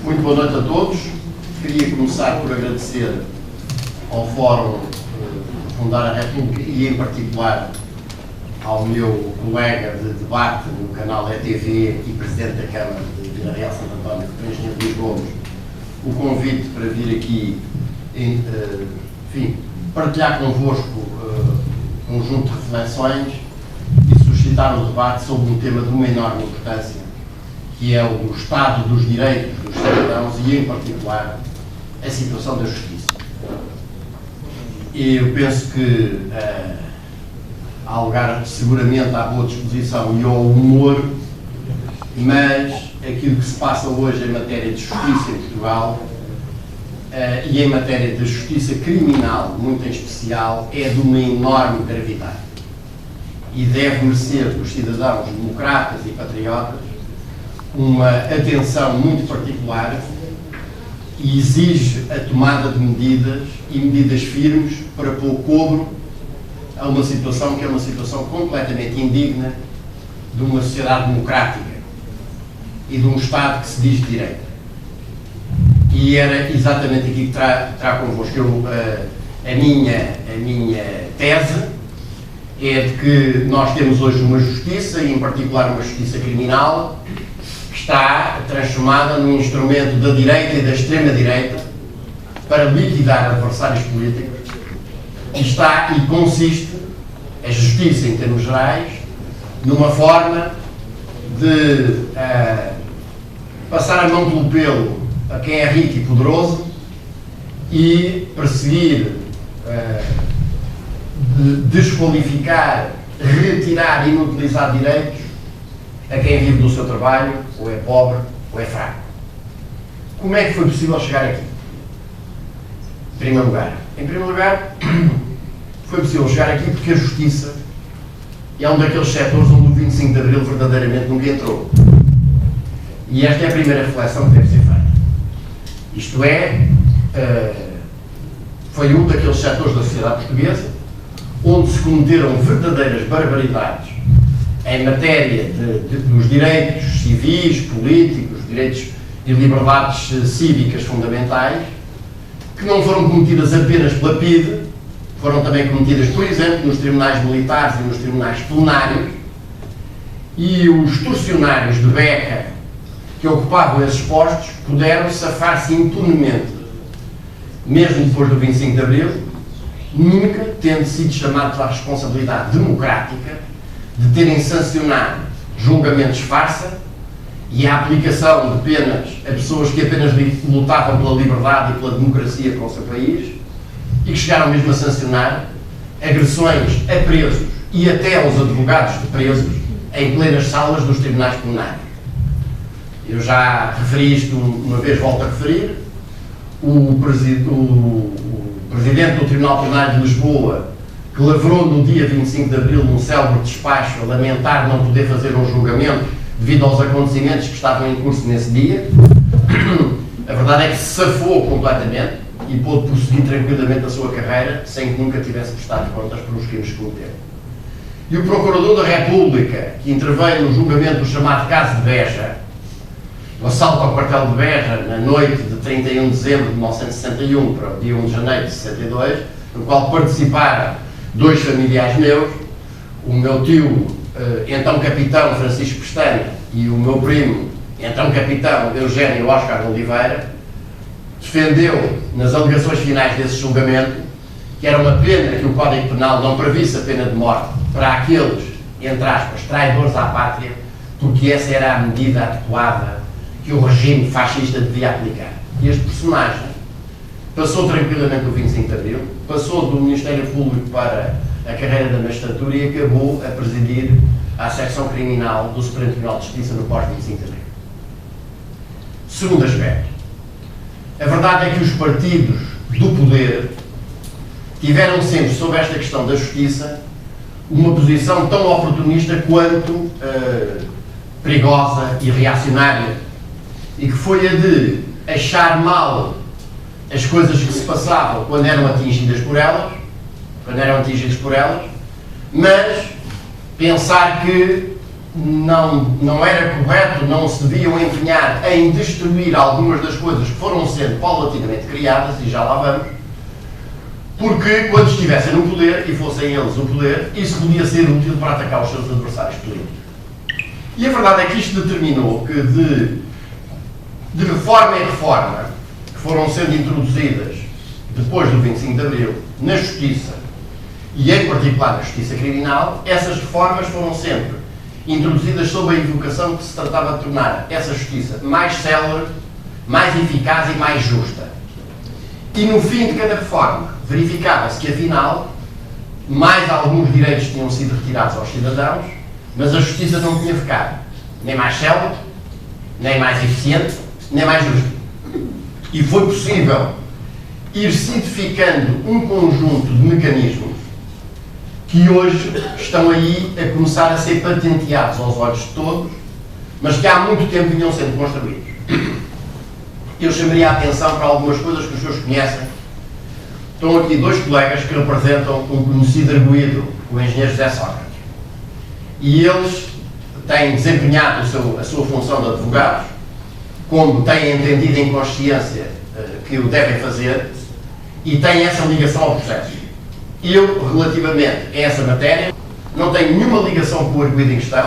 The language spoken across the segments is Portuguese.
Muito boa noite a todos. Queria começar por agradecer ao Fórum Fundar a República e, em particular, ao meu colega de debate no canal ETV e Presidente da Câmara de Vila Real de Santo António, o Engenheiro Luís Gomes, o convite para vir aqui, enfim, partilhar convosco um conjunto de reflexões e suscitar o debate sobre um tema de uma enorme importância, que é o Estado dos direitos dos cidadãos e, em particular, a situação da justiça. E eu penso que há lugar, seguramente, à boa disposição e ao humor, mas aquilo que se passa hoje em matéria de justiça em Portugal e em matéria de justiça criminal, muito em especial, é de uma enorme gravidade e deve merecer dos cidadãos democratas e patriotas uma atenção muito particular e exige a tomada de medidas e medidas firmes para pôr cobro a uma situação que é uma situação completamente indigna de uma sociedade democrática e de um Estado que se diz de direito. E era exatamente aqui que trago convosco. A minha tese é de que nós temos hoje uma justiça, e em particular uma justiça criminal, que está transformada num instrumento da direita e da extrema-direita para liquidar adversários políticos, e consiste, a justiça em termos gerais, numa forma de passar a mão pelo pelo a quem é rico e poderoso e perseguir, desqualificar, retirar e inutilizar direitos a quem vive do seu trabalho, ou é pobre, ou é fraco. Como é que foi possível chegar aqui? Em primeiro lugar, foi possível chegar aqui porque a justiça é um daqueles setores onde o 25 de Abril verdadeiramente nunca entrou. E esta é a primeira reflexão que deve ser feita. Isto é, foi um daqueles setores da sociedade portuguesa onde se cometeram verdadeiras barbaridades em matéria dos direitos civis, políticos, direitos e liberdades cívicas fundamentais, que não foram cometidas apenas pela PIDE, foram também cometidas, por exemplo, nos tribunais militares e nos tribunais plenários, e os torcionários de beca que ocupavam esses postos puderam safar-se impunemente, mesmo depois do 25 de Abril, nunca tendo sido chamados à responsabilidade democrática de terem sancionado julgamentos farsa e a aplicação de penas a pessoas que apenas lutavam pela liberdade e pela democracia para o seu país, e que chegaram mesmo a sancionar agressões a presos e até aos advogados de presos em plenas salas dos tribunais plenários. Eu já referi isto uma vez, volto a referir. O Presidente do Tribunal Plenário de Lisboa, que lavrou no dia 25 de Abril num célebre despacho a lamentar não poder fazer um julgamento devido aos acontecimentos que estavam em curso nesse dia, a verdade é que se safou completamente e pôde prosseguir tranquilamente a sua carreira sem que nunca tivesse prestado contas pelos crimes que cometeu. E o Procurador da República, que interveio no julgamento do chamado caso de Beja, o assalto ao quartel de Beja na noite de 31 de dezembro de 1961 para o dia 1 de janeiro de 62, no qual participaram dois familiares meus, o meu tio, então capitão Francisco Pestana, e o meu primo, então capitão Eugênio Oscar de Oliveira, defendeu nas alegações finais desse julgamento que era uma pena que o Código Penal não previsse a pena de morte para aqueles, entre aspas, traidores à pátria, porque essa era a medida adequada que o regime fascista devia aplicar. E este personagem passou tranquilamente o 25 de Abril, passou do Ministério Público para a carreira da magistratura e acabou a presidir a secção criminal do Supremo Tribunal de Justiça no pós-25 de Abril. Segundo aspecto, a verdade é que os partidos do poder tiveram sempre, sobre esta questão da justiça, uma posição tão oportunista quanto perigosa e reacionária, e que foi a de achar mal as coisas que se passavam quando eram atingidas por elas, mas pensar que não era correto, não se deviam empenhar em destruir algumas das coisas que foram sendo paulatinamente criadas, e já lá vamos, porque quando estivessem no poder, e fossem eles no poder, isso podia ser útil para atacar os seus adversários políticos. E a verdade é que isto determinou que de reforma em reforma, que foram sendo introduzidas depois do 25 de Abril, na Justiça, e em particular na Justiça Criminal, essas reformas foram sempre introduzidas sob a evocação que se tratava de tornar essa Justiça mais célere, mais eficaz e mais justa. E no fim de cada reforma, verificava-se que, afinal, mais alguns direitos tinham sido retirados aos cidadãos, mas a Justiça não tinha ficado nem mais célere, nem mais eficiente, nem mais justa. E foi possível ir simplificando um conjunto de mecanismos que hoje estão aí a começar a ser patenteados aos olhos de todos, mas que há muito tempo vinham sendo construídos. Eu chamaria a atenção para algumas coisas que os senhores conhecem. Estão aqui dois colegas que representam um conhecido arguido, o engenheiro José Sócrates. E eles têm desempenhado a sua função de advogados, como têm entendido em consciência que o devem fazer, e têm essa ligação ao processo. Eu, relativamente a essa matéria, não tenho nenhuma ligação com o arguido em questão,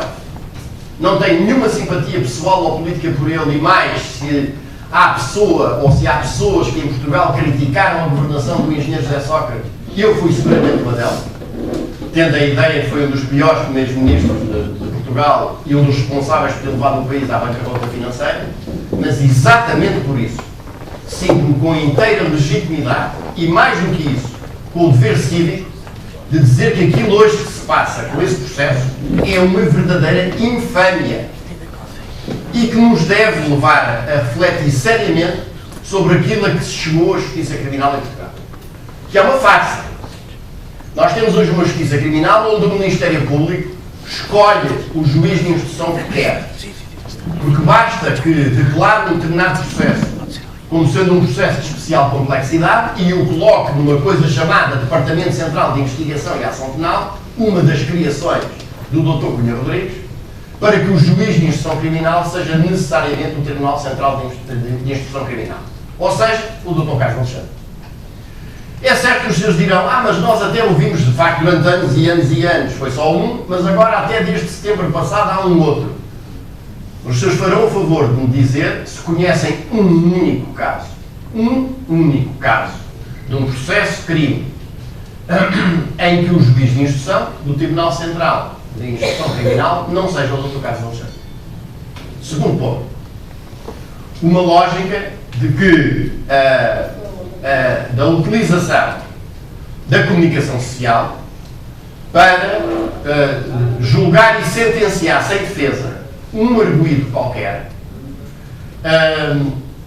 não tenho nenhuma simpatia pessoal ou política por ele, e mais, se há pessoa, ou se há pessoas que em Portugal criticaram a governação do engenheiro José Sócrates, eu fui seguramente uma delas, tendo a ideia que foi um dos piores primeiros-ministros de Portugal e um dos responsáveis por ter levado o país à bancarrota financeira, mas exatamente por isso, sinto-me com inteira legitimidade, e mais do que isso, com o dever cívico, de dizer que aquilo hoje que se passa com esse processo é uma verdadeira infâmia e que nos deve levar a refletir seriamente sobre aquilo a que se chamou a Justiça Criminal em Portugal. Que é uma farsa. Nós temos hoje uma Justiça Criminal onde o Ministério Público escolhe o juiz de instrução que quer. Porque basta que declare um determinado processo como sendo um processo de especial complexidade e o coloque numa coisa chamada Departamento Central de Investigação e Ação Penal, uma das criações do Dr. Cunha Rodrigues, para que o juiz de instrução criminal seja necessariamente o Tribunal Central de Instrução Criminal. Ou seja, o Dr. Carlos Alexandre. É certo que os senhores dirão, mas nós até ouvimos de facto durante anos e anos e anos, foi só um, mas agora até desde setembro passado há um outro. Os senhores farão o favor de me dizer se conhecem um único caso de um processo de crime em que o juiz de instrução do Tribunal Central de Instrução Criminal não seja o Dr. Carlos Alexandre. Segundo ponto, uma lógica de que da utilização da comunicação social para julgar e sentenciar sem defesa um arguido qualquer,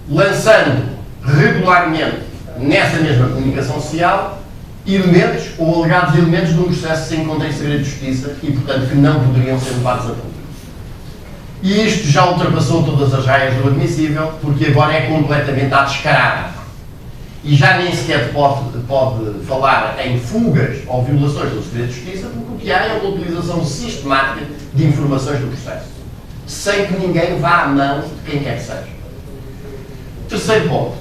lançando regularmente nessa mesma comunicação social elementos ou alegados elementos de um processo sem conta em segredo de justiça e, portanto, que não poderiam ser levados a público. E isto já ultrapassou todas as raias do admissível, porque agora é completamente à descarada. E já nem sequer pode falar em fugas ou violações do segredo de justiça, porque o que há é uma utilização sistemática de informações do processo, sem que ninguém vá à mão de quem quer que seja. Terceiro ponto.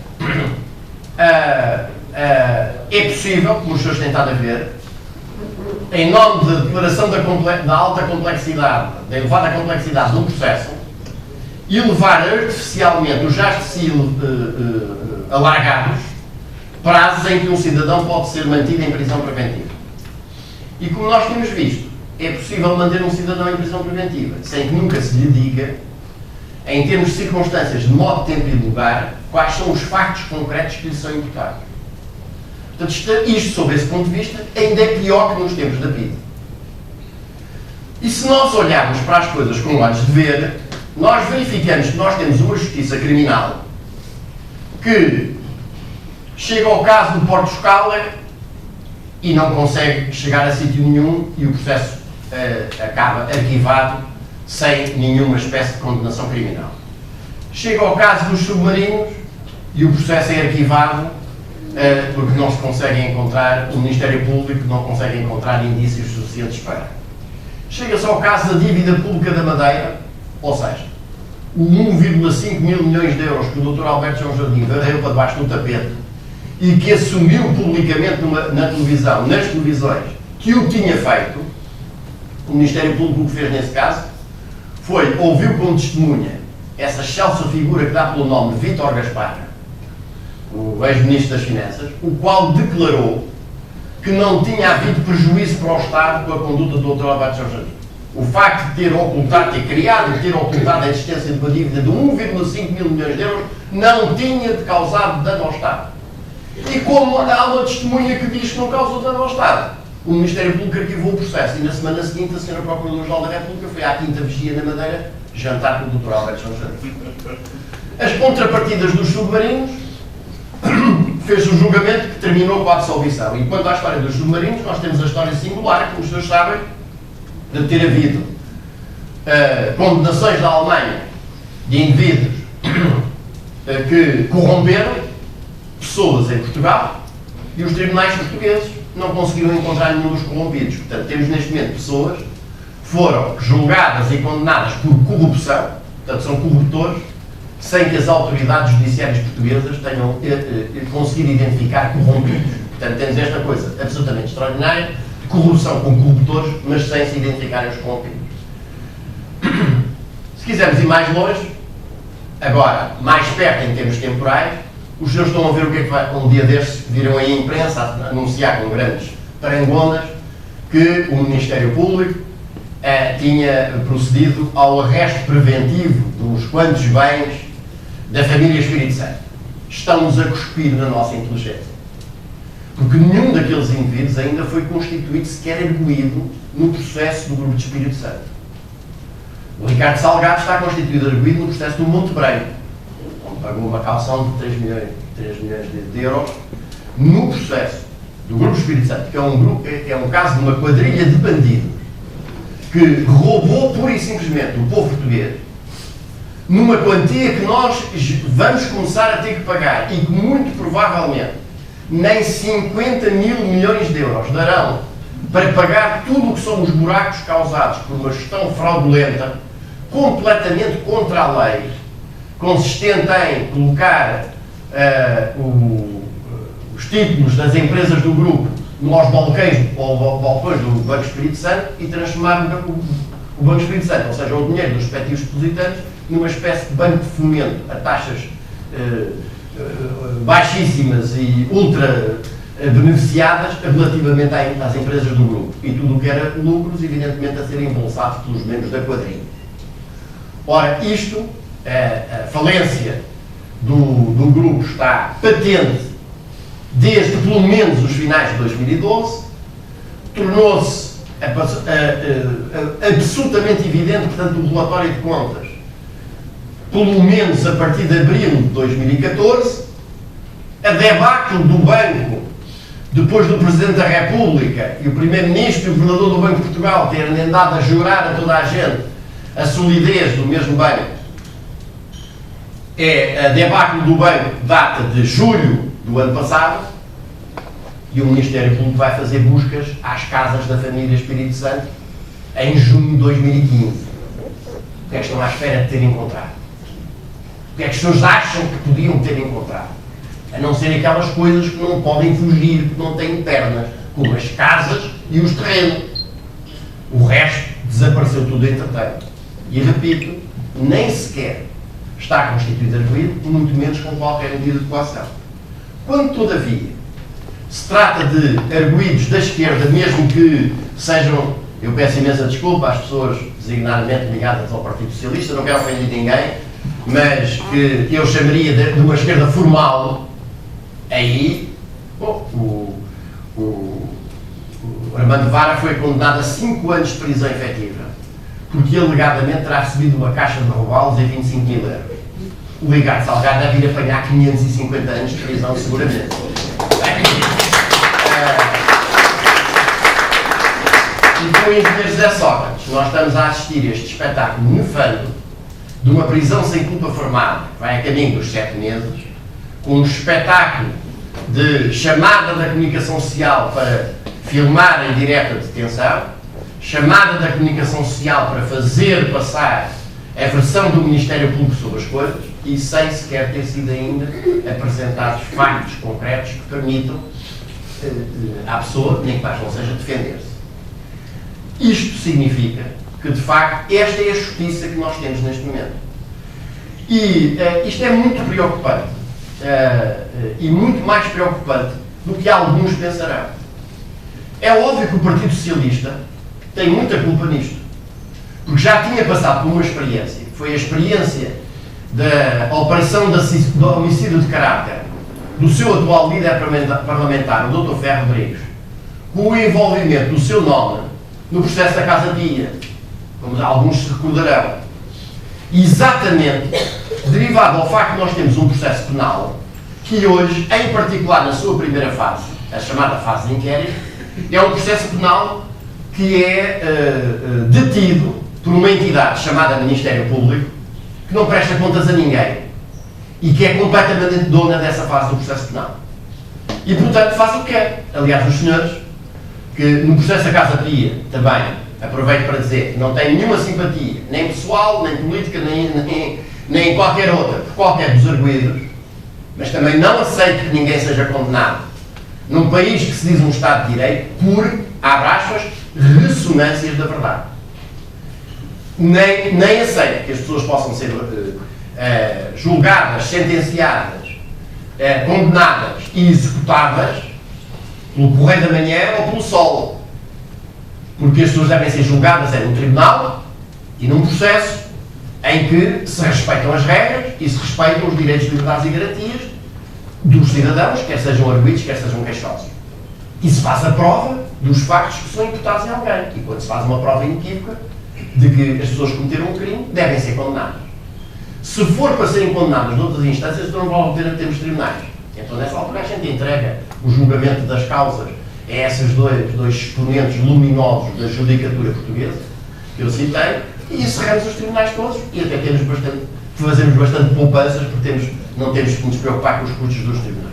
É possível, como os senhores têm estado a ver, em nome de declaração da alta complexidade, da elevada complexidade do processo, elevar artificialmente os já alargados prazos em que um cidadão pode ser mantido em prisão preventiva. E como nós temos visto, é possível manter um cidadão em prisão preventiva sem que nunca se lhe diga, em termos de circunstâncias de modo, tempo e lugar, quais são os factos concretos que lhe são imputados. Portanto, isto, sob esse ponto de vista, ainda é pior que nos tempos da PIDE. E se nós olharmos para as coisas com olhos de ver, nós verificamos que nós temos uma justiça criminal que chega ao caso do Porto Escala e não consegue chegar a sítio nenhum e o processo acaba arquivado sem nenhuma espécie de condenação criminal. Chega ao caso dos submarinos e o processo é arquivado porque não se consegue encontrar, o Ministério Público não consegue encontrar indícios suficientes para. chega-se ao caso da dívida pública da Madeira, ou seja, o 1,5 mil milhões de euros que o Dr. Alberto João Jardim varreu para debaixo do tapete e que assumiu publicamente na televisão, nas televisões, que o tinha feito. O Ministério Público o que fez nesse caso foi, ouviu como testemunha essa excelsa figura que dá pelo nome de Vítor Gaspar, o ex-ministro das Finanças, o qual declarou que não tinha havido prejuízo para o Estado com a conduta do Dr. Alberto João Jardim. O facto de ter ocultado, ter criado e ter ocultado a existência de uma dívida de 1,5 mil milhões de euros não tinha causado dano ao Estado. E como há uma testemunha que diz que não causou dano ao Estado, o Ministério Público arquivou o processo e na semana seguinte a Sra. Procuradora-Geral da República foi à Quinta Vigia na Madeira jantar com o Dr. Alberto João Jardim. As contrapartidas dos submarinos, fez o julgamento que terminou com a absolvição. E quanto à história dos submarinos, nós temos a história singular, como os senhores sabem, de ter havido condenações da Alemanha de indivíduos que corromperam pessoas em Portugal e os tribunais portugueses não conseguiram encontrar nenhum dos corrompidos. Portanto, temos neste momento pessoas que foram julgadas e condenadas por corrupção, portanto são corruptores, sem que as autoridades judiciárias portuguesas tenham conseguido identificar corrompidos. Portanto, temos esta coisa absolutamente extraordinária, de corrupção com corruptores, mas sem se identificarem os corrompidos. Se quisermos ir mais longe, agora, mais perto em termos temporais, os senhores estão a ver o que é que vai, um dia destes, viram aí a imprensa a anunciar com grandes parangonas que o Ministério Público tinha procedido ao arresto preventivo dos quantos bens da família Espírito Santo. Estamos a cuspir na nossa inteligência. Porque nenhum daqueles indivíduos ainda foi constituído, sequer arguído, no processo do Grupo de Espírito Santo. O Ricardo Salgado está constituído arguído no processo do Monte Branco, onde pagou uma calção de 3 milhões de euros, no processo do Grupo de Espírito Santo, que é um caso de uma quadrilha de bandidos que roubou pura e simplesmente o povo português, numa quantia que nós vamos começar a ter que pagar e que muito provavelmente nem 50 mil milhões de euros darão para pagar tudo o que são os buracos causados por uma gestão fraudulenta, completamente contra a lei, consistente em colocar os títulos das empresas do grupo nos balcões do Banco Espírito Santo e transformar o Banco Espírito Santo, ou seja, o dinheiro dos respectivos depositantes, numa espécie de banco de fomento a taxas baixíssimas e ultra beneficiadas relativamente às empresas do grupo. E tudo o que era lucros, evidentemente, a serem embolsados pelos membros da quadrilha. Ora, isto, a falência do grupo está patente desde pelo menos os finais de 2012, tornou-se absolutamente evidente, portanto, o relatório de contas, pelo menos a partir de abril de 2014, a debacle do banco, depois do Presidente da República e o Primeiro-Ministro e o Governador do Banco de Portugal terem andado a jurar a toda a gente a solidez do mesmo banco, a debacle do banco data de julho do ano passado, e o Ministério Público vai fazer buscas às casas da família Espírito Santo em junho de 2015. O que é que estão à espera de ter encontrado? O que é que os senhores acham que podiam ter encontrado? A não ser aquelas coisas que não podem fugir, que não têm pernas, como as casas e os terrenos. O resto desapareceu tudo entretanto. E repito, nem sequer está constituído arguido, muito menos com qualquer medida de coação. Quando, todavia, se trata de arguidos da esquerda, mesmo que sejam, eu peço imensa desculpa às pessoas designadamente ligadas ao Partido Socialista, não quero ofender ninguém, mas que eu chamaria de uma esquerda formal, aí, o Armando Vara foi condenado a 5 anos de prisão efetiva, porque alegadamente terá recebido uma caixa de robalos a 25 mil euros. O Ricardo Salgado deve ir apanhar 550 anos de prisão, seguramente. E com o engenheiro José Sócrates, nós estamos a assistir a este espetáculo nefando de uma prisão sem culpa formada, que vai a caminho dos 7 meses, com um espetáculo de chamada da comunicação social para filmar em direto a detenção, chamada da comunicação social para fazer passar a versão do Ministério Público sobre as coisas e sem sequer ter sido ainda apresentados factos concretos que permitam à pessoa, nem que mais não seja, defender-se. Isto significa que, de facto, esta é a justiça que nós temos neste momento. E isto é muito preocupante. E muito mais preocupante do que alguns pensarão. É óbvio que o Partido Socialista tem muita culpa nisto. Porque já tinha passado por uma experiência, que foi a experiência da operação do homicídio de caráter do seu atual líder parlamentar, o Dr. Ferro Rodrigues, com o envolvimento do seu nome no processo da Casa Pia, como alguns se recordarão. Exatamente derivado ao facto de nós temos um processo penal que hoje, em particular na sua primeira fase, a chamada fase de inquérito, é um processo penal que é detido por uma entidade chamada Ministério Público, que não presta contas a ninguém e que é completamente dona dessa fase do processo penal. E, portanto, faz o que quer. Aliás, os senhores, que no processo da Casa Pia, também, aproveito para dizer, não têm nenhuma simpatia, nem pessoal, nem política, nem qualquer outra, por qualquer dos arguídos, mas também não aceito que ninguém seja condenado num país que se diz um Estado de Direito por, abre aspas, ressonâncias da verdade. Nem aceito que as pessoas possam ser julgadas, sentenciadas, condenadas e executadas pelo Correio da Manhã ou pelo Sol. Porque as pessoas devem ser julgadas num tribunal e num processo em que se respeitam as regras e se respeitam os direitos, liberdades e garantias dos cidadãos, quer sejam arguidos, quer sejam queixosos. E se faz a prova dos factos que são imputados em alguém. E quando se faz uma prova inequívoca de que as pessoas cometeram um crime, devem ser condenadas. Se for para serem condenadas noutras instâncias, então não vale a pena termos tribunais. Então, nessa altura, a gente entrega o julgamento das causas a esses dois exponentes luminosos da judicatura portuguesa, que eu citei, e encerramos os tribunais todos, e até fazemos bastante poupanças, porque não temos que nos preocupar com os custos dos tribunais.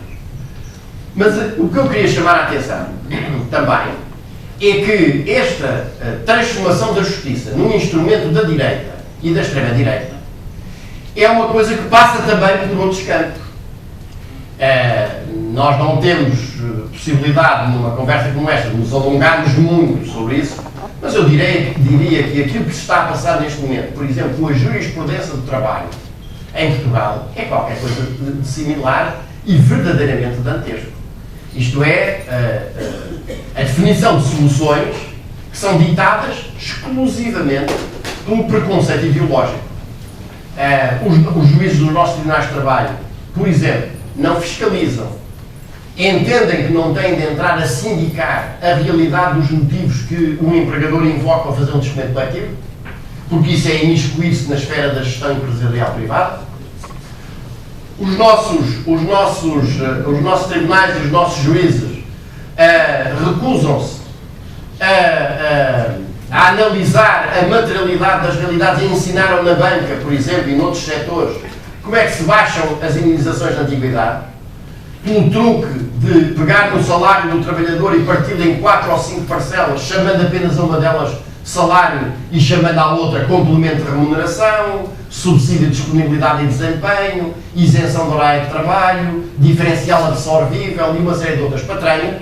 Mas o que eu queria chamar a atenção também é que esta transformação da justiça num instrumento da direita e da extrema-direita é uma coisa que passa também por outros campos. Nós não temos possibilidade, numa conversa como esta, de nos alongarmos muito sobre isso, mas eu diria que aquilo que se está a passar neste momento, por exemplo, com a jurisprudência do trabalho em Portugal, é qualquer coisa de similar e verdadeiramente dantesco. Isto é, a definição de soluções que são ditadas exclusivamente pelo preconceito ideológico. Os juízes dos nossos tribunais de trabalho, por exemplo, não fiscalizam, entendem que não têm de entrar a sindicar a realidade dos motivos que um empregador invoca ao fazer um despedimento coletivo, porque isso é imiscuir-se na esfera da gestão empresarial privada. Os nossos tribunais e os nossos juízes recusam-se a analisar a materialidade das realidades e ensinaram na banca, por exemplo, e noutros setores, como é que se baixam as indenizações da antiguidade, pelo truque de pegar no salário do trabalhador e partir em 4 ou 5 parcelas, chamando apenas a uma delas salário e chamando à outra complemento de remuneração, subsídio de disponibilidade e desempenho, isenção do horário de trabalho, diferencial absorvível e uma série de outras patranhas,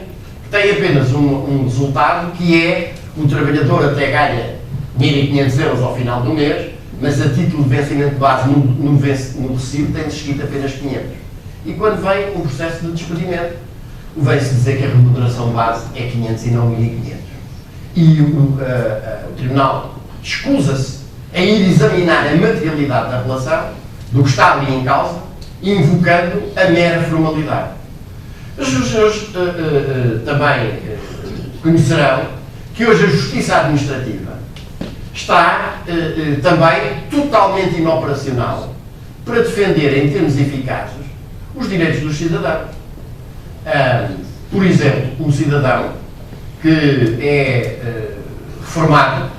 que têm apenas um resultado, que é o trabalhador até ganha 1.500 euros ao final do mês, mas a título de vencimento de base no recibo tem escrito apenas 500. E quando vem um processo de despedimento, vem-se dizer que a remuneração base é 500 e não 1.500. E o Tribunal escusa-se a ir examinar a materialidade da relação, do que está ali em causa, invocando a mera formalidade. Os senhores também conhecerão que hoje a justiça administrativa está também totalmente inoperacional para defender, em termos eficazes, os direitos dos cidadãos. Por exemplo, um cidadão que é reformado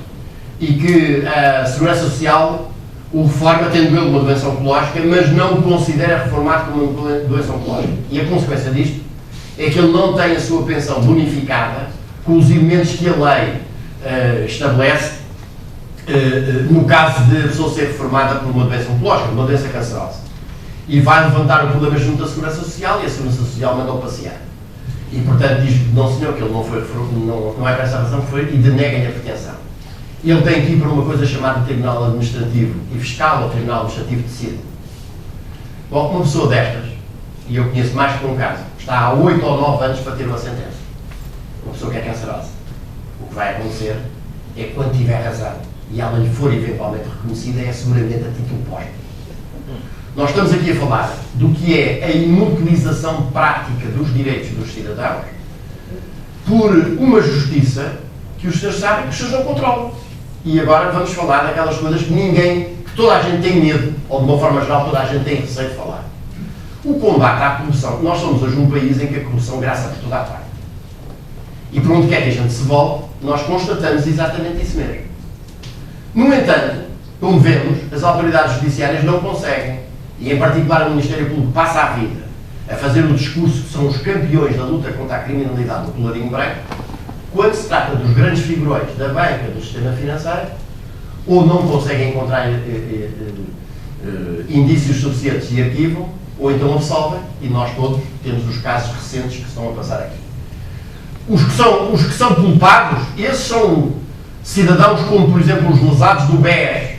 e que a Segurança Social o reforma tendo ele uma doença oncológica, mas não o considera reformado como uma doença oncológica. E a consequência disto é que ele não tem a sua pensão bonificada com os elementos que a lei estabelece, no caso de a pessoa ser reformada por uma doença oncológica, uma doença cancerosa, e vai levantar o problema junto à Segurança Social, e a Segurança Social manda-o passear. E, portanto, diz, não senhor, que ele não é para essa razão que foi, e denega-lhe a pretensão. Ele tem que ir para uma coisa chamada Tribunal Administrativo e Fiscal, ou Tribunal Administrativo de Sítio. Bom, uma pessoa destas, e eu conheço mais que um caso, está há 8 ou 9 anos para ter uma sentença. Uma pessoa que é cancerosa. O que vai acontecer é que, quando tiver razão e ela lhe for eventualmente reconhecida, é seguramente a título póstumo. Nós estamos aqui a falar do que é a inutilização prática dos direitos dos cidadãos por uma justiça que os senhores sabem que os senhores não controlam. E agora vamos falar daquelas coisas que toda a gente tem medo, ou de uma forma geral toda a gente tem receio de falar. O combate à corrupção. Nós somos hoje um país em que a corrupção graça por toda a parte. E por onde quer que a gente se volte, nós constatamos exatamente isso mesmo. No entanto, como vemos, as autoridades judiciárias não conseguem, e em particular o Ministério Público passa a vida a fazer o discurso que são os campeões da luta contra a criminalidade do colarinho branco, quando se trata dos grandes figurões da banca, do sistema financeiro, ou não conseguem encontrar indícios suficientes e arquivam, ou então absolvem, e nós todos temos os casos recentes que estão a passar aqui. Os que são culpados, esses são cidadãos como, por exemplo, os lesados do BES,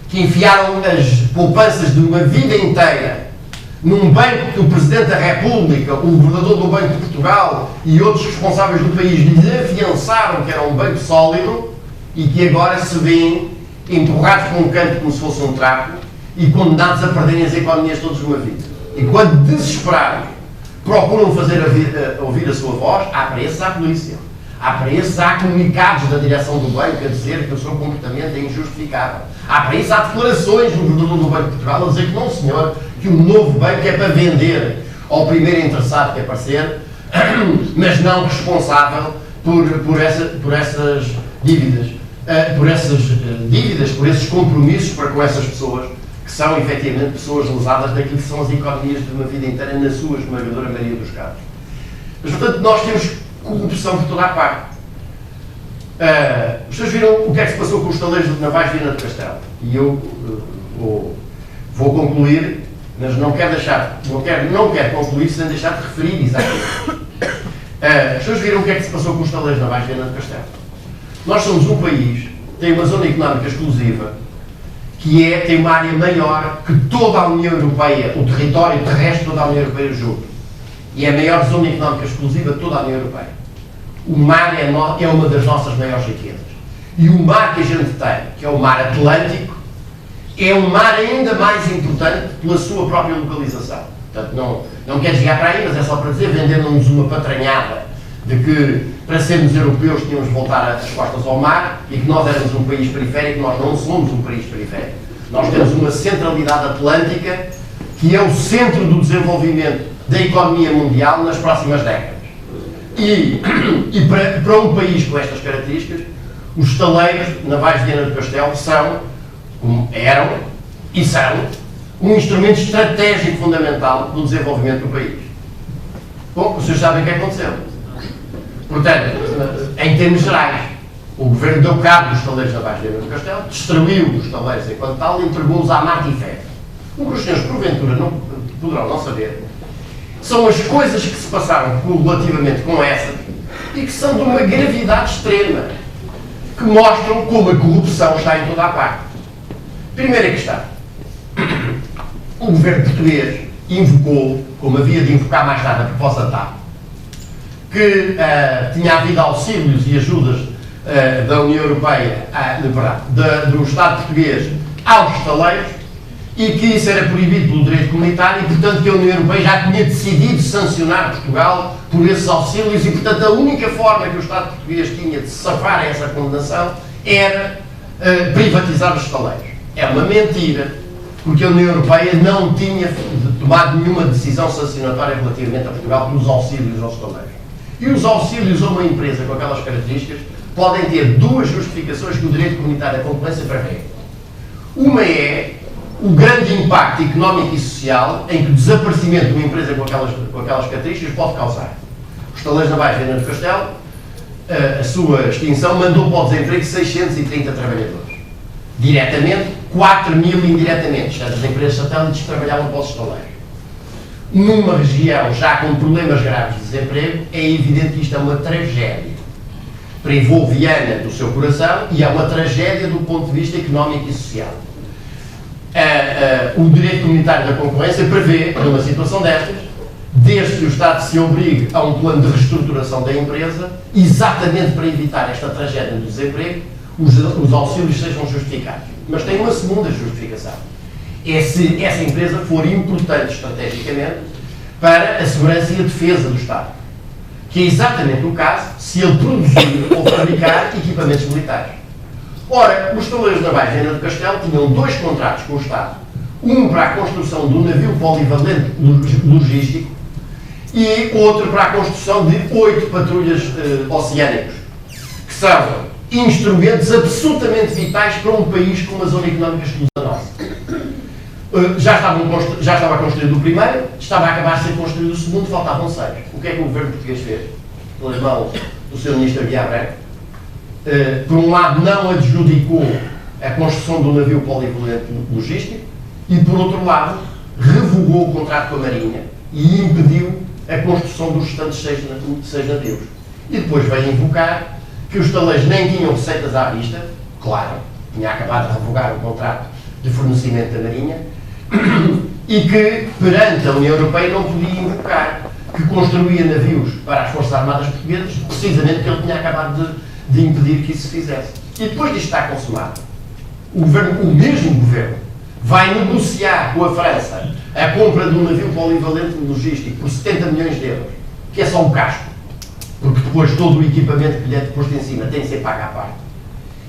que enfiaram as poupanças de uma vida inteira num banco que o Presidente da República, o Governador do Banco de Portugal e outros responsáveis do país lhe afiançaram que era um banco sólido e que agora se vêem empurrados para um canto como se fosse um trapo e condenados a perderem as economias todas de uma vida. E quando desesperados procuram fazer ouvir a sua voz, há preços à polícia. Há preços, há comunicados da direção do banco a dizer que o seu comportamento é injustificável. Há preços, há declarações do Governador do Banco de Portugal a dizer que não, senhor, que o novo banco é para vender ao primeiro interessado que aparecer, mas não responsável por essas dívidas. Por esses compromissos para com essas pessoas, que são efetivamente pessoas lesadas daquilo que são as economias de uma vida inteira, na sua esmagadora maioria dos casos. Mas, portanto, nós temos corrupção por toda a parte. Vocês viram o que é que se passou com os taleiros navais de Viana do Castelo? E eu vou concluir, mas não quero concluir sem deixar de referir exatamente. Vocês viram o que é que se passou com os taleiros navais de Viana do Castelo? Nós somos um país que tem uma zona económica exclusiva, que tem uma área maior que toda a União Europeia, o território terrestre de toda a União Europeia junto. E é a maior zona económica exclusiva de toda a União Europeia. O mar é uma das nossas maiores riquezas. E o mar que a gente tem, que é o mar Atlântico, é um mar ainda mais importante pela sua própria localização. Portanto, não quer chegar para aí, mas é só para dizer, vendendo-nos uma patranhada de que, para sermos europeus, tínhamos de voltar as costas ao mar e que nós éramos um país periférico. Nós não somos um país periférico. Nós temos uma centralidade atlântica que é o centro do desenvolvimento da economia mundial nas próximas décadas. E para um país com estas características, os taleiros navais de Viana do Castelo eram e são um instrumento estratégico fundamental do desenvolvimento do país. Bom, vocês sabem o que aconteceu. Portanto, em termos gerais, o governo deu cabo dos taleiros navais de Viana do Castelo, destruiu os taleiros enquanto tal e entregou-os à mata e fé. O que os senhores, porventura, não poderão não saber são as coisas que se passaram relativamente com essas e que são de uma gravidade extrema, que mostram como a corrupção está em toda a parte. Primeira questão. O governo português invocou, como havia de invocar mais tarde a propósito da TAP, que tinha havido auxílios e ajudas da União Europeia, do Estado português aos estaleiros, e que isso era proibido pelo direito comunitário e, portanto, que a União Europeia já tinha decidido sancionar Portugal por esses auxílios e, portanto, a única forma que o Estado português tinha de safar a essa condenação era privatizar os estaleiros. É uma mentira, porque a União Europeia não tinha tomado nenhuma decisão sancionatória relativamente a Portugal pelos auxílios aos estaleiros. E os auxílios a uma empresa com aquelas características podem ter duas justificações que o direito comunitário da concorrência prevê. Uma é o grande impacto económico e social em que o desaparecimento de uma empresa com aquelas características pode causar. Os taleiros navais de Viana do Castelo a sua extinção, mandou para o desemprego 630 trabalhadores. Diretamente, 4.000 indiretamente. As empresas satélites que trabalhavam para os estaleiros. Numa região já com problemas graves de desemprego, é evidente que isto é uma tragédia. Privou Viana do seu coração e é uma tragédia do ponto de vista económico e social. O direito comunitário da concorrência prevê, numa situação destas, desde que o Estado se obrigue a um plano de reestruturação da empresa, exatamente para evitar esta tragédia do desemprego, os auxílios sejam justificados. Mas tem uma segunda justificação. É se essa empresa for importante estrategicamente para a segurança e a defesa do Estado. Que é exatamente o caso se ele produzir ou fabricar equipamentos militares. Ora, os estaleiros navais de Viana do Castelo tinham 2 contratos com o Estado. Um para a construção de um navio polivalente logístico e outro para a construção de 8 patrulhas oceânicos, que são instrumentos absolutamente vitais para um país com uma zona económica exclusiva nossa. Já estava construído o primeiro, estava a acabar de ser construído o segundo, faltavam 6. O que é que o governo português fez? Pelas mãos do Sr. Ministro Aguiar Branco, por um lado não adjudicou a construção do navio polivalente logístico e, por outro lado, revogou o contrato com a Marinha e impediu a construção dos restantes 6 navios. E depois veio invocar que os estaleiros nem tinham receitas à vista, claro, tinha acabado de revogar o contrato de fornecimento da Marinha, e que, perante a União Europeia, não podia invocar que construía navios para as Forças Armadas Portuguesas, precisamente porque ele tinha acabado de impedir que isso se fizesse. E depois disto estar consumado, o mesmo governo vai negociar com a França a compra de um navio polivalente logístico por 70 milhões de euros, que é só um casco, porque depois todo o equipamento que lhe é deposto em cima tem de ser pago à parte.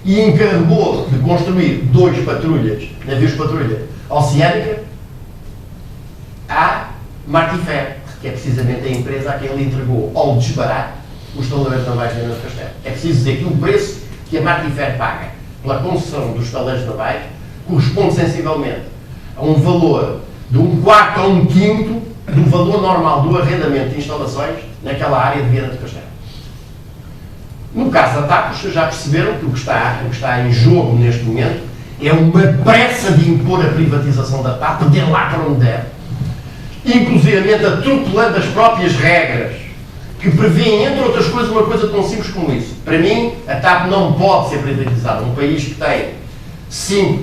E encarregou de construir 2 navios patrulha oceânica à Martifer, que é precisamente a empresa a quem ele entregou ao desbarato os estaleiros navais de Viana do Castelo. É preciso dizer que o preço que a Martifer paga pela concessão dos estaleiros navais corresponde sensivelmente a um valor de 1/4 a 1/5 do valor normal do arrendamento de instalações naquela área de Viana do Castelo. No caso da TAP, vocês já perceberam que o que está em jogo neste momento é uma pressa de impor a privatização da TAP, de lá para onde der, inclusivamente atropelando as próprias regras que prevêem, entre outras coisas, uma coisa tão simples como isso. Para mim, a TAP não pode ser privatizada. Um país que tem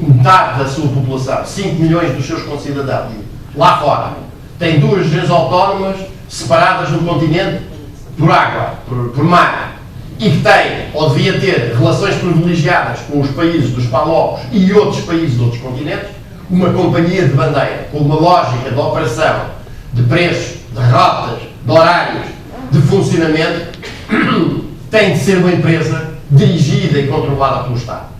metade da sua população, 5 milhões dos seus concidadãos, lá fora, tem 2 regiões autónomas separadas no continente por água, por mar, e que tem, ou devia ter, relações privilegiadas com os países dos PALOPs e outros países de outros continentes, uma companhia de bandeira, com uma lógica de operação, de preços, de rotas, de horários, de funcionamento, tem de ser uma empresa dirigida e controlada pelo Estado.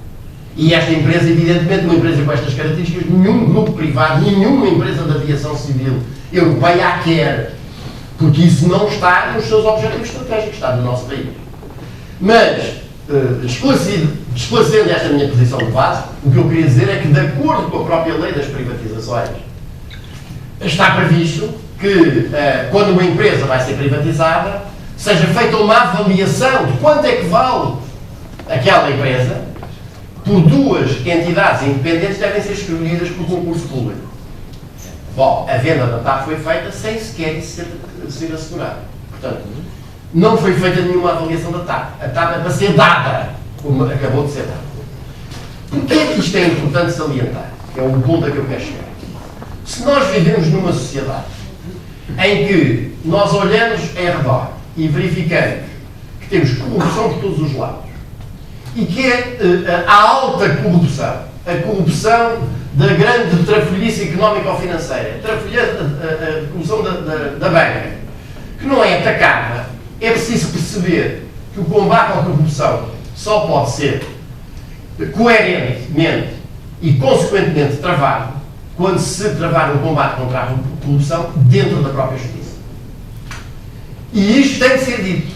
E esta empresa, evidentemente, uma empresa com estas características, nenhum grupo privado, nenhuma empresa de aviação civil europeia a quer, porque isso não está nos seus objetivos estratégicos, está no nosso país. Mas, esclarecendo esta minha posição de base, o que eu queria dizer é que, de acordo com a própria lei das privatizações, está previsto que, quando uma empresa vai ser privatizada, seja feita uma avaliação de quanto é que vale aquela empresa, por 2 entidades independentes devem ser escolhidas por concurso público. Bom, a venda da TAP foi feita sem sequer isso ser assegurado. Portanto, não foi feita nenhuma avaliação da TAP. A TAP é para ser dada, como acabou de ser dada. Porquê é que isto é importante salientar? Que é o ponto a que eu quero chegar. Se nós vivemos numa sociedade em que nós olhamos em redor e verificamos que temos corrupção por todos os lados e que é a alta corrupção, a corrupção da grande trafolhice económico-financeira, a corrupção da banca, que não é atacada, é preciso perceber que o combate à corrupção só pode ser coerentemente e consequentemente travado quando se travar um combate contra a corrupção dentro da própria justiça. E isto tem de ser dito,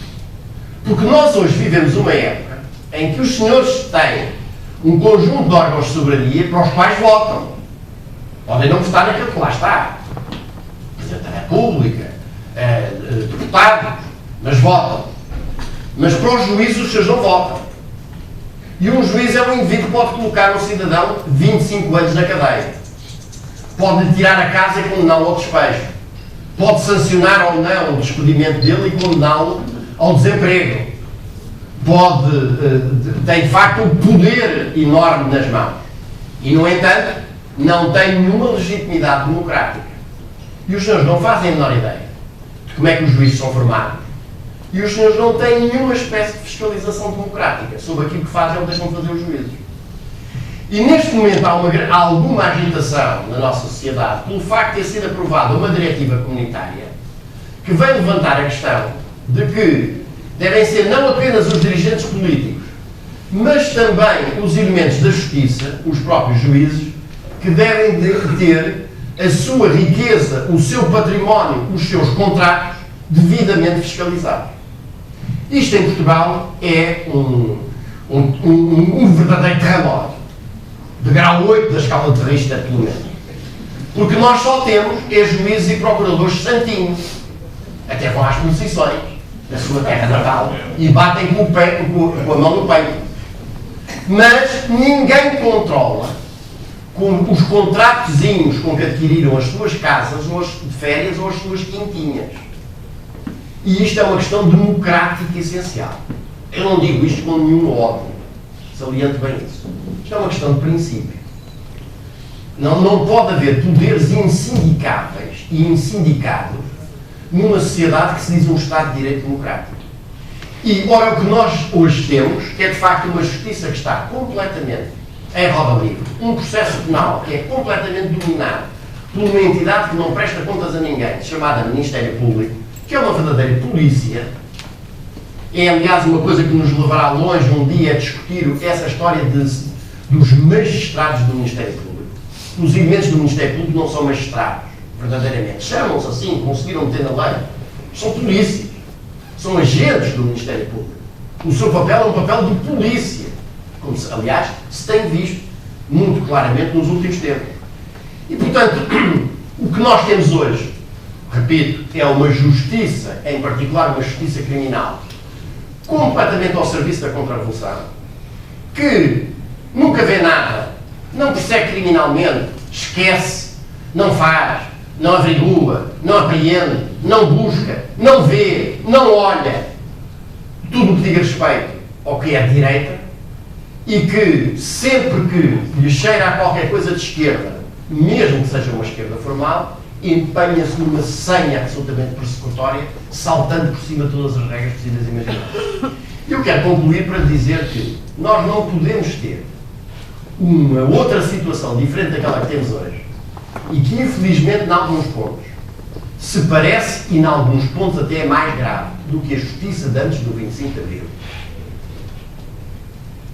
porque nós hoje vivemos uma época em que os senhores têm um conjunto de órgãos de soberania para os quais votam. Podem não votar naquilo que lá está. Presidente da República, deputados, mas votam. Mas para os juízes, os senhores não votam. E um juiz é um indivíduo que pode colocar um cidadão 25 anos na cadeia. Pode tirar a casa e condená-lo ao despejo. Pode sancionar ou não o despedimento dele e condená-lo ao desemprego. Tem de facto um poder enorme nas mãos. E, no entanto, não tem nenhuma legitimidade democrática. E os senhores não fazem a menor ideia de como é que os juízes são formados. E os senhores não têm nenhuma espécie de fiscalização democrática sobre aquilo que fazem ou deixam de fazer os juízes. E neste momento há alguma agitação na nossa sociedade pelo facto de ter sido aprovada uma diretiva comunitária que vem levantar a questão de que devem ser não apenas os dirigentes políticos, mas também os elementos da justiça, os próprios juízes, que devem ter a sua riqueza, o seu património, os seus contratos devidamente fiscalizados. Isto em Portugal é um verdadeiro terremoto, de grau 8 da escala de Richter, pelo menos. Porque nós só temos juízes e procuradores santinhos, até vão às procissões da sua terra natal e batem com a mão no peito. Mas ninguém controla com os contratozinhos com que adquiriram as suas casas ou de férias ou as suas quintinhas. E isto é uma questão democrática essencial. Eu não digo isto com nenhum ódio, saliento bem isso. Isto é uma questão de princípio. Não pode haver poderes insindicáveis e insindicados numa sociedade que se diz um Estado de Direito Democrático. E, ora, o que nós hoje temos é, de facto, uma justiça que está completamente em roda livre. Um processo penal que é completamente dominado por uma entidade que não presta contas a ninguém, chamada Ministério Público, que é uma verdadeira polícia. É, aliás, uma coisa que nos levará longe um dia a discutir essa história dos magistrados do Ministério Público. Os elementos do Ministério Público não são magistrados, verdadeiramente. Chamam-se assim, conseguiram meter na lei. São polícias. São agentes do Ministério Público. O seu papel é um papel de polícia, como, aliás, se tem visto muito claramente nos últimos tempos. E, portanto, o que nós temos hoje, repito, é uma justiça, em particular uma justiça criminal, completamente ao serviço da contra-revolução, que nunca vê nada, não persegue criminalmente, esquece, não faz, não averigua, não apreende, não busca, não vê, não olha tudo o que diga respeito ao que é de direita, e que sempre que lhe cheira a qualquer coisa de esquerda, mesmo que seja uma esquerda formal, empenha-se numa senha absolutamente persecutória, saltando por cima de todas as regras possíveis e imagináveis. Eu quero concluir para dizer que nós não podemos ter uma outra situação diferente daquela que temos hoje, e que infelizmente, em alguns pontos, se parece, e em alguns pontos até é mais grave, do que a justiça de antes do 25 de Abril.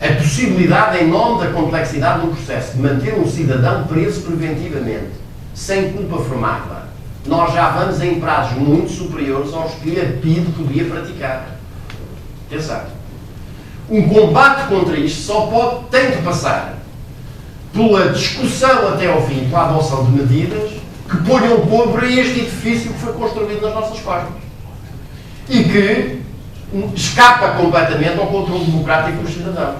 A possibilidade, em nome da complexidade do processo, de manter um cidadão preso preventivamente, sem culpa formada, nós já vamos em prazos muito superiores aos que a PIDE podia praticar. Atenção. Um combate contra isto só tem de passar pela discussão até ao fim, pela adoção de medidas que ponham cobro a este edifício que foi construído nas nossas costas e que escapa completamente ao controle democrático dos cidadãos.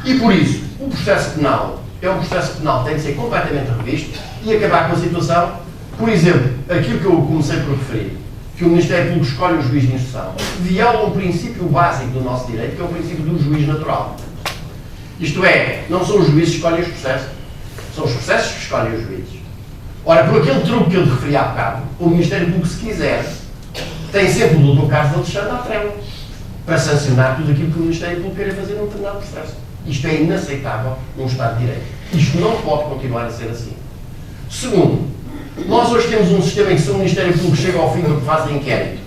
E por isso, o processo penal é um processo penal que tem de ser completamente revisto e acabar com a situação, por exemplo, aquilo que eu comecei por referir, que o Ministério Público escolhe o juiz de instrução, viola um princípio básico do nosso direito, que é o princípio do juiz natural. Isto é, não são os juízes que escolhem os processos, são os processos que escolhem os juízes. Ora, por aquele truque que eu te referi há bocado, o Ministério Público, se quiser, tem sempre o Dr. Carlos Alexandre à trela para sancionar tudo aquilo que o Ministério Público queira fazer num determinado processo. Isto é inaceitável num Estado de Direito. Isto não pode continuar a ser assim. Segundo, nós hoje temos um sistema em que se o Ministério Público chega ao fim da fase de inquérito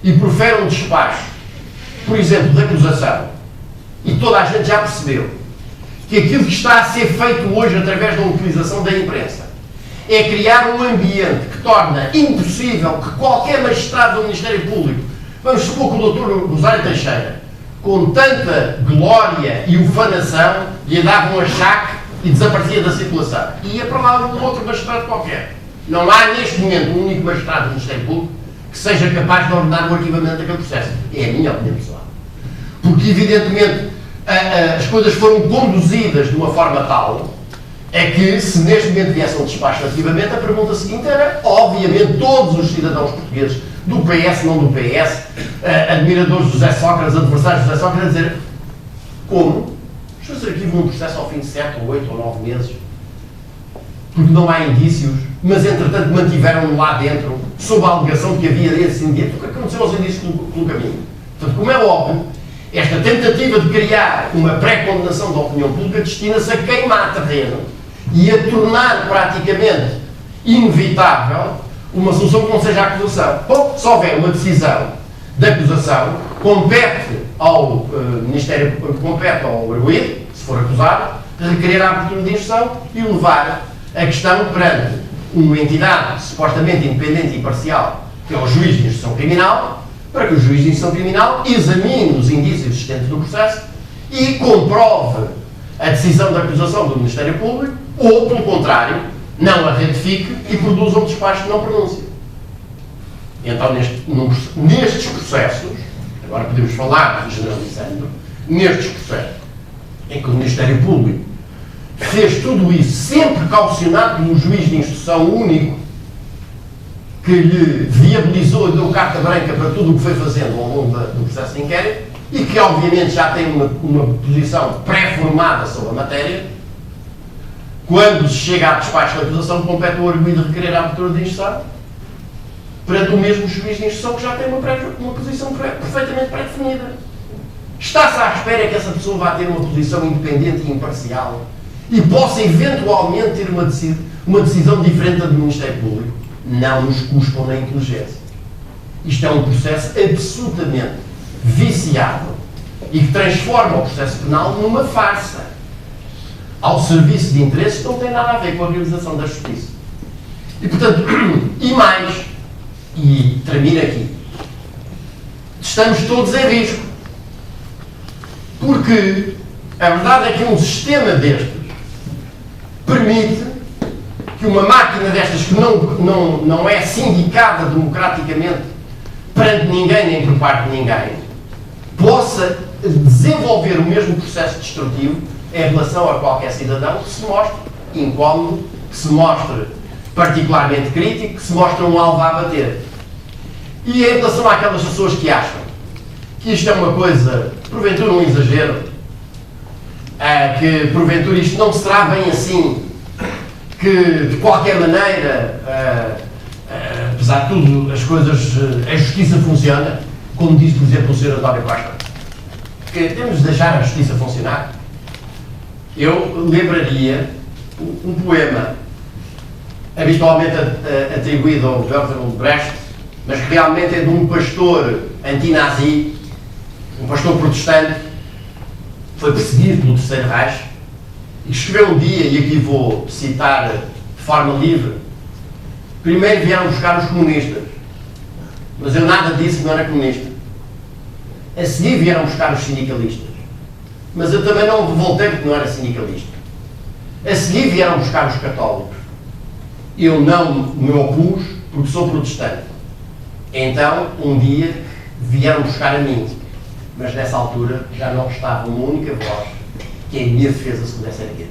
e profere um despacho, por exemplo, de acusação, e toda a gente já percebeu que aquilo que está a ser feito hoje através da utilização da imprensa é criar um ambiente que torna impossível que qualquer magistrado do Ministério Público, vamos supor que o Dr. Rosário Teixeira, com tanta glória e ufanação, lhe dava um achaque e desaparecia da circulação. E ia para lá um outro magistrado qualquer. Não há neste momento um único magistrado do Ministério Público que seja capaz de ordenar o arquivamento daquele processo. É a minha opinião pessoal. porque evidentemente as coisas foram conduzidas de uma forma tal é que, se neste momento viesse um despacho ativamente, a pergunta seguinte era, obviamente, todos os cidadãos portugueses, do PS, não do PS, admiradores de José Sócrates, adversários de José Sócrates, a dizer como? Os seus arquivos num processo ao fim de 7, ou 8 ou 9 meses, porque não há indícios, mas entretanto mantiveram-no lá dentro, sob a alegação de que havia esse indício. O que aconteceu aos indícios pelo caminho? Portanto, como é óbvio, esta tentativa de criar uma pré-condenação da opinião pública destina-se a queimar terreno e a tornar praticamente inevitável uma solução que não seja a acusação. Bom, se houver uma decisão de acusação, compete ao Ministério, compete ao arguido, se for acusado, requerer a abertura de instrução e levar a questão perante uma entidade supostamente independente e imparcial, que é o juiz de instrução criminal, para que o juiz de instrução criminal examine os indícios existentes do processo e comprove a decisão de acusação do Ministério Público ou, pelo contrário, não a retifique e produza um despacho de não pronúncia. Então, nestes processos, agora podemos falar generalizando, nestes processos em que o Ministério Público fez tudo isso sempre caucionado pelo juiz de instrução único que lhe viabilizou e deu carta branca para tudo o que foi fazendo ao longo do processo de inquérito e que obviamente já tem uma posição pré-formada sobre a matéria, quando se chega à despacho da acusação, compete ao arguido requerer a abertura de instrução perante o mesmo juiz de instrução que já tem uma posição perfeitamente pré-definida. Está-se à espera que essa pessoa vá ter uma posição independente e imparcial e possa eventualmente ter uma decisão diferente da do Ministério Público? Não nos cuspam na inteligência. Isto é um processo absolutamente viciado e que transforma o processo penal numa farsa ao serviço de interesses que não tem nada a ver com a realização da justiça. E, portanto, e mais, e termino aqui, estamos todos em risco. Porque a verdade é que um sistema destes permite que uma máquina destas que não é sindicada democraticamente perante ninguém, nem por parte de ninguém, possa desenvolver o mesmo processo destrutivo em relação a qualquer cidadão que se mostre incómodo, que se mostre particularmente crítico, que se mostre um alvo a abater. E em relação àquelas pessoas que acham que isto é uma coisa, porventura um exagero, que porventura isto não será bem assim, que de qualquer maneira, apesar de tudo, as coisas, a justiça funciona, como diz, por exemplo, o Sr. António Costa, que temos de deixar a justiça funcionar. Eu lembraria um poema habitualmente atribuído ao Bertolt Brecht, mas que realmente é de um pastor antinazi, um pastor protestante, que foi perseguido pelo Terceiro Reich, e escreveu um dia, e aqui vou citar de forma livre: primeiro vieram buscar os comunistas, mas eu nada disse que não era comunista. A seguir vieram buscar os sindicalistas, mas eu também não voltei porque não era sindicalista. A seguir vieram buscar os católicos, eu não me opus porque sou protestante. Então, um dia, vieram buscar a mim, mas nessa altura já não restava uma única voz que em minha defesa se pudesse erguer.